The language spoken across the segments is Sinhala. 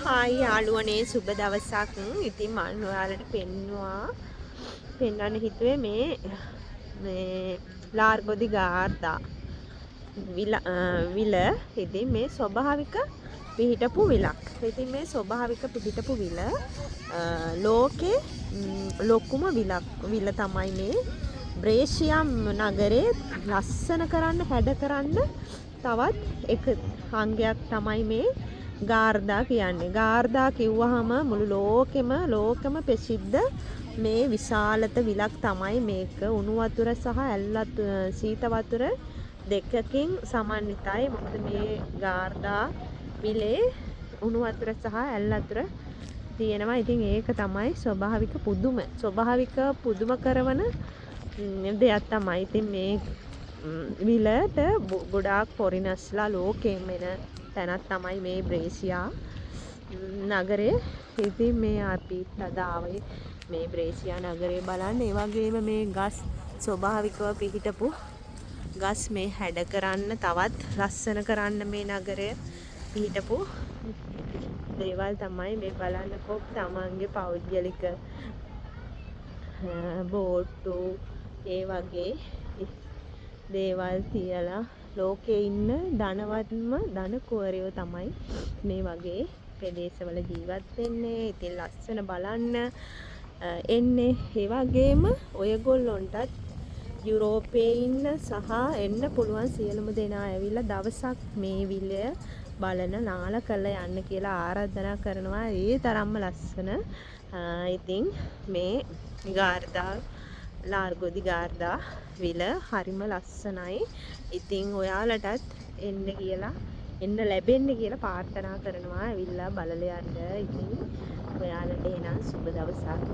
හායි යාළුවනේ සුබ දවසක්. ඉතින් මම ඔයාලට පෙන්වන්න හිතුවේ මේ ලාර්ගොදි ගාර්දා විල. ඉතින් මේ ස්වභාවික පිහිටපු විලක්. ඉතින් මේ ස්වභාවික පිහිටපු විල ලෝකේ ලොකුම විල තමයි මේ බ්‍රේෂියම් නගරේ ලස්සන කරන්න හැඩ කරන්න තවත් එක අංගයක් තමයි මේ ගාර්දා කියන්නේ. ගාර්දා කිව්වහම මුළු ලෝකෙම ප්‍රසිද්ධ මේ විශාලත විලක් තමයි මේක. උණු වතුර සහ සීත වතුර දෙකකින් සමන්විතයි. මොකද මේ ගාර්දා විලේ උණු වතුර සහ ඇල් වතුර තියෙනවා. ඉතින් ඒක තමයි ස්වභාවික පුදුම කරවන දෙයක් තමයි. ඉතින් මේ විලට ගොඩාක් ෆොරිනර්ස්ලා ලෝකෙම එන තැනක් තමයි මේ බ්‍රේසියා නගරේ. ඉතින් මේ අපි අද ආවේ මේ බ්‍රේසියා නගරේ බලන්න. ඒ වගේම මේ ගස් ස්වභාවිකව පිහිටපු ගස් මේ හැඩ කරන්න තවත් ලස්සන කරන්න මේ නගරය පිහිටපු දේවල් තමයි මේ බලන්නකො. තමන්ගේ පෞද්ගලික බෝට්ටු ඒ වගේ දේවල් තියලා ලෝකේ ඉන්න ධනවත්ම ධනකුවරයෝ තමයි මේ වගේ ප්‍රදේශවල ජීවත් වෙන්නේ. ඉතින් ලස්සන බලන්න එන්නේ. ඒ වගේම ඔයගොල්ලොන්ටත් යුරෝපයේ ඉන්න සහ එන්න පුළුවන් සියලුම දෙනා ඇවිල්ලා දවසක් මේ විලය බලන නාල කරලා යන්න කියලා ආරාධනා කරනවා. ඒ තරම්ම ලස්සන. ඉතින් මේ ගාර්දා ලාර්ගොදි ගාර්දා විල හරිම ලස්සනයි. ඉතින් ඔයාලටත් එන්න ලැබෙන්න කියලා ප්‍රාර්ථනා කරනවා. ඇවිල්ලා බලලා යන්න. ඉතින් ඔයාලට එනම් සුබ දවසක්.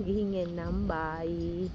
ගිහින් එන්නම්. බායි.